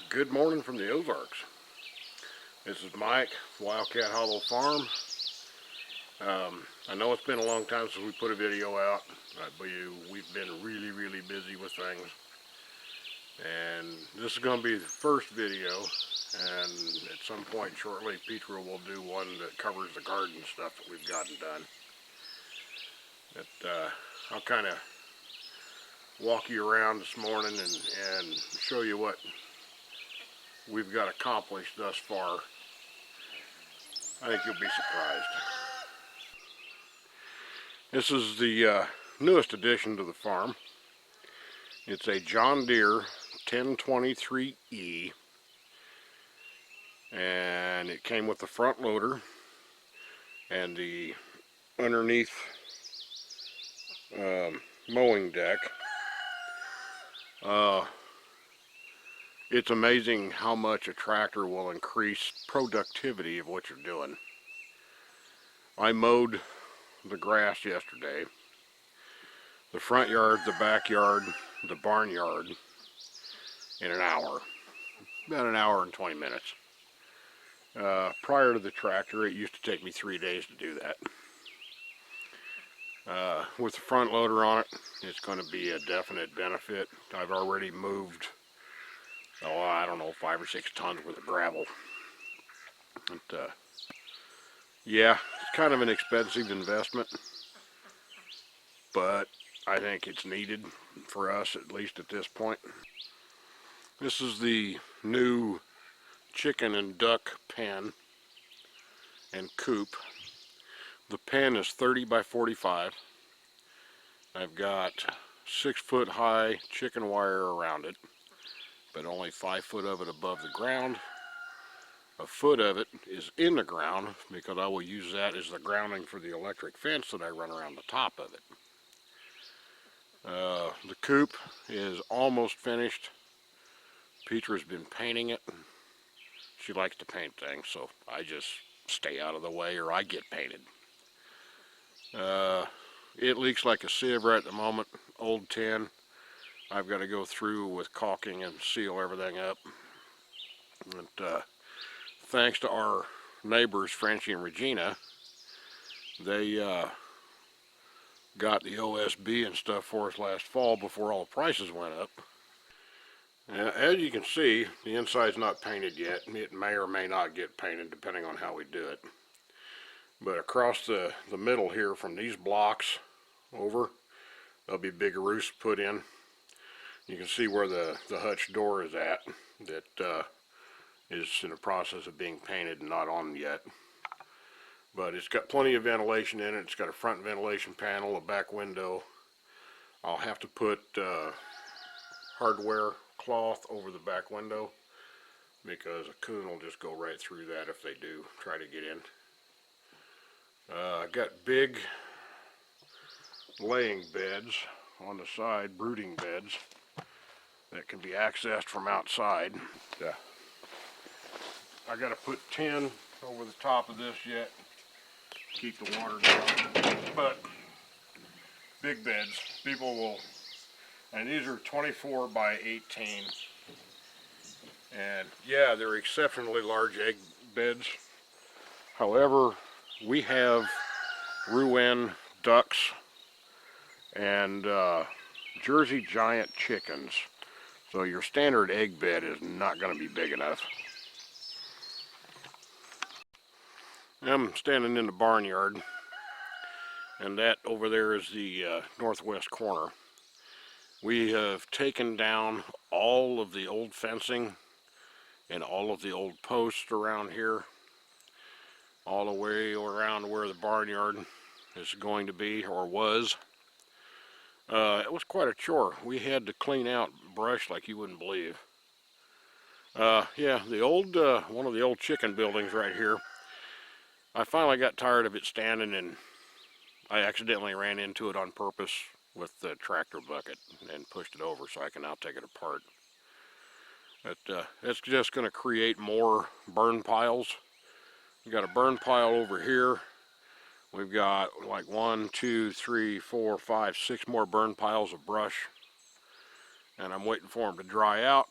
Good morning from the Ozarks. This is Mike, Wildcat Hollow Farm. I know it's been a long time since we put a video out, but we've been really busy with things. And this is going to be the first video, and at some point shortly, Petra will do one that covers the garden stuff that we've gotten done. But I'll kind of walk you around this morning and show you what we've got accomplished thus far. I think you'll be surprised. This is the newest addition to the farm. It's a John Deere 1023E, and it came with the front loader and the underneath mowing deck. It's amazing how much a tractor will increase productivity of what you're doing. I mowed the grass yesterday, the front yard, the backyard, the barnyard in an hour, about an hour and 20 minutes. Prior to the tractor, it used to take me 3 days to do that. With the front loader on it, it's going to be a definite benefit. I've already moved, I don't know, 5 or 6 tons worth of gravel. But, yeah, it's kind of an expensive investment, but I think it's needed for us, at least at this point. This is the new chicken and duck pen and coop. The pen is 30 by 45. I've got 6-foot high chicken wire around it, but only 5 foot of it above the ground. A foot of it is in the ground because I will use that as the grounding for the electric fence that I run around the top of it. The coop is almost finished. Petra's been painting it. She likes to paint things, so I just stay out of the way or I get painted. It leaks like a sieve right at the moment, old tin. I've got to go through with caulking and seal everything up. And, thanks to our neighbors, Francie and Regina, they got the OSB and stuff for us last fall before all the prices went up. As you can see, the inside's not painted yet. It may or may not get painted depending on how we do it. But across the middle here, from these blocks over, there'll be big roofs put in. You can see where the Hutch Door is at. That is in the process of being painted and not on yet. But it's got plenty of ventilation in it. It's got a front ventilation panel, a back window. I'll have to put hardware cloth over the back window because a coon will just go right through that if they do try to get in. I got big laying beds on the side, brooding beds that can be accessed from outside. I got to put tin over the top of this yet, keep the water down. But big beds, people will, and these are 24 by 18, and yeah, they're exceptionally large egg beds. However, we have Rouen ducks and Jersey giant chickens, so your standard egg bed is not going to be big enough. I'm standing in the barnyard, and that over there is the northwest corner. We have taken down all of the old fencing and all of the old posts around here, all the way around where the barnyard is going to be, or was. It was quite a chore. We had to clean out brush like you wouldn't believe. Yeah, the old one of the old chicken buildings right here, I finally got tired of it standing, and I accidentally ran into it on purpose with the tractor bucket and pushed it over, so I can now take it apart. But it's just going to create more burn piles. We've got a burn pile over here. We've got like 1, 2, 3, 4, 5, 6 more burn piles of brush, and I'm waiting for them to dry out,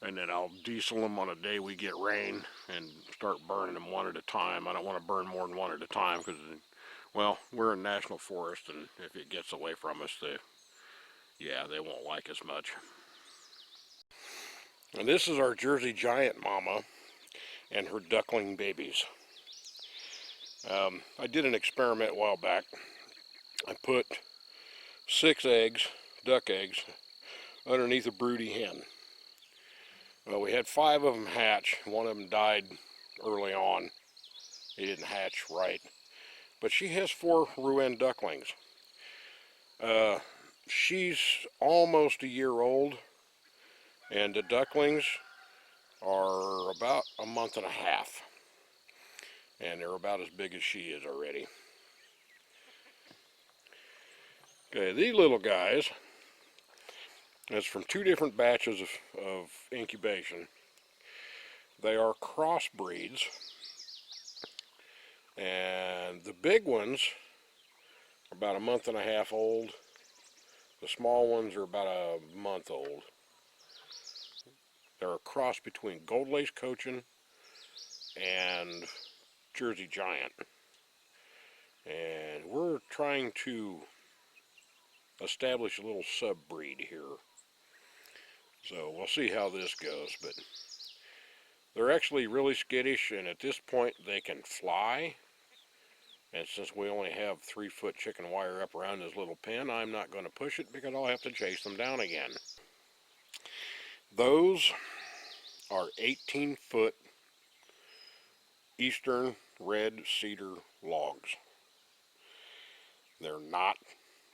and then I'll diesel them on a day we get rain and start burning them one at a time. I don't want to burn more than one at a time because, well, we're in national forest, and if it gets away from us, they won't like us much. And this is our Jersey Giant mama and her duckling babies. I did an experiment a while back. I put 6 eggs, duck eggs, underneath a broody hen. Well, we had 5 of them hatch. One of them died early on. He didn't hatch right. But she has 4 Rouen ducklings. She's almost a year old, and the ducklings are about a month and a half. And they're about as big as she is already. Okay, these little guys, it's from 2 different batches of incubation. They are crossbreeds. And the big ones are about a month and a half old. The small ones are about a month old. They're a cross between Gold Lace Cochin and Jersey Giant. And we're trying to establish a little sub-breed here. So we'll see how this goes, but they're actually really skittish, and at this point they can fly. And since we only have 3-foot chicken wire up around this little pen, I'm not going to push it because I'll have to chase them down again. Those are 18-foot eastern red cedar logs. They're not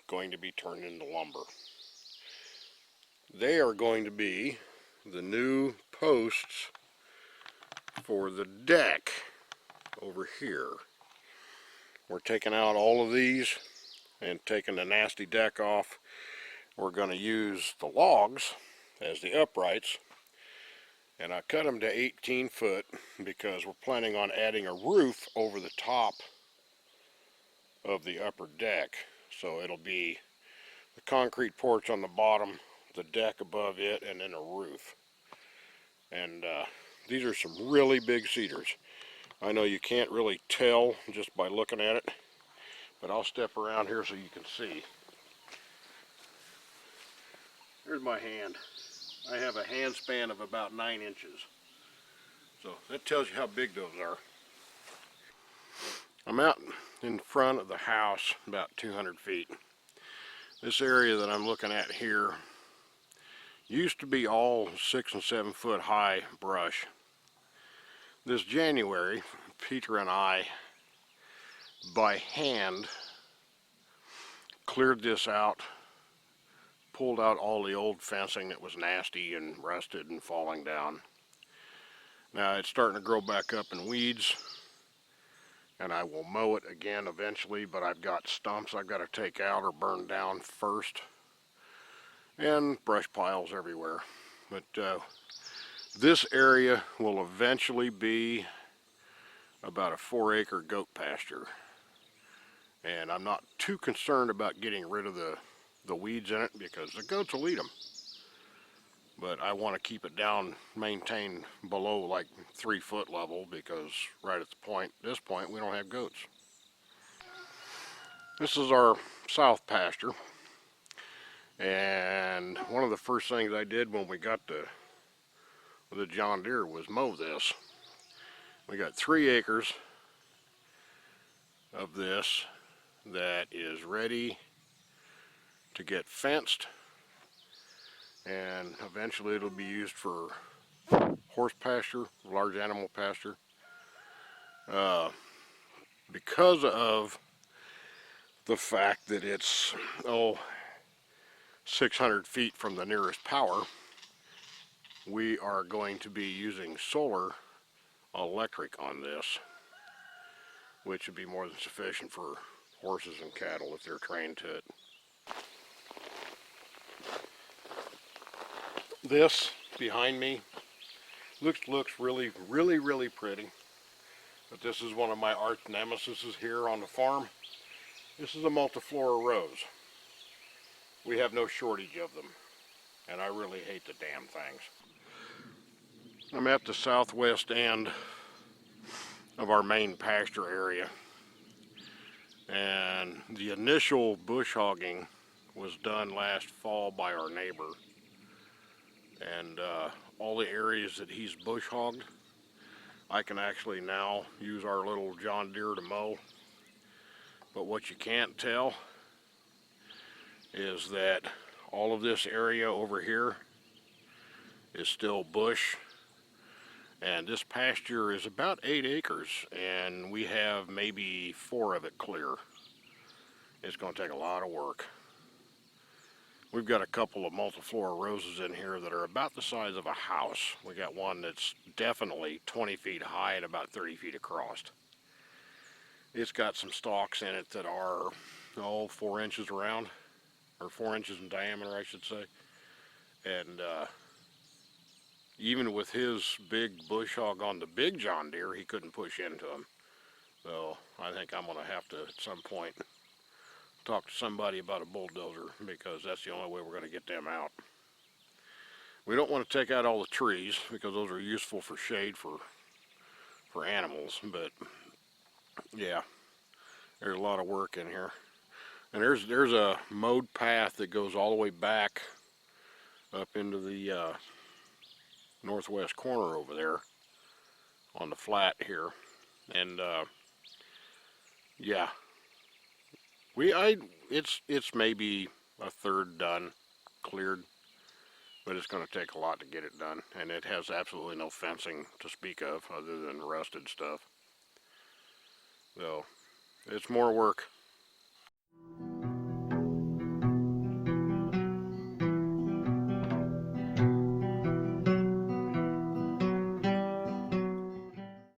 going to be turned into lumber. They are going to be the new posts for the deck over here. We're taking out all of these and taking the nasty deck off. We're going to use the logs as the uprights, and I cut them to 18 foot because we're planning on adding a roof over the top of the upper deck. So it'll be the concrete porch on the bottom, the deck above it, and then a roof. And these are some really big cedars. I know you can't really tell just by looking at it, but I'll step around here so you can see. Here's my hand. I have a hand span of about 9 inches. So that tells you how big those are. I'm out in front of the house about 200 feet. This area that I'm looking at here used to be all 6 and 7 foot high brush. This January, Peter and I, by hand, cleared this out, pulled out all the old fencing that was nasty and rusted and falling down. Now it's starting to grow back up in weeds, and I will mow it again eventually, but I've got stumps I've got to take out or burn down first, and brush piles everywhere. But this area will eventually be about a 4-acre goat pasture, and I'm not too concerned about getting rid of the weeds in it because the goats will eat them. But I want to keep it down, maintained below like 3-foot level, because right at this point we don't have goats. This is our south pasture, and one of the first things I did when we got the John Deere was mow this. We got 3 acres of this that is ready to get fenced, and eventually it'll be used for horse pasture, large animal pasture. Because of the fact that it's 600 feet from the nearest power, we are going to be using solar electric on this, which would be more than sufficient for horses and cattle if they're trained to it. This behind me looks really pretty, but this is one of my arch nemesis here on the farm. This is a Multiflora Rose. We have no shortage of them, and I really hate the damn things. I'm at the southwest end of our main pasture area, and the initial bush hogging was done last fall by our neighbor, and all the areas that he's bush hogged, I can actually now use our little John Deere to mow. But what you can't tell is that all of this area over here is still bush, and this pasture is about 8 acres, and we have maybe 4 of it clear. It's going to take a lot of work. We've got a couple of Multiflora Roses in here that are about the size of a house. We got one that's definitely 20 feet high and about 30 feet across. It's got some stalks in it that are 4 inches around, or 4 inches in diameter, I should say. And even with his big bush hog on the big John Deere, he couldn't push into them. So I think I'm going to have to, at some point, talk to somebody about a bulldozer, because that's the only way we're going to get them out. We don't want to take out all the trees, because those are useful for shade for animals, but yeah, there's a lot of work in here. And there's a mowed path that goes all the way back up into the northwest corner over there on the flat here. And yeah, it's maybe a third done, cleared, but it's going to take a lot to get it done, and it has absolutely no fencing to speak of other than rusted stuff. So it's more work.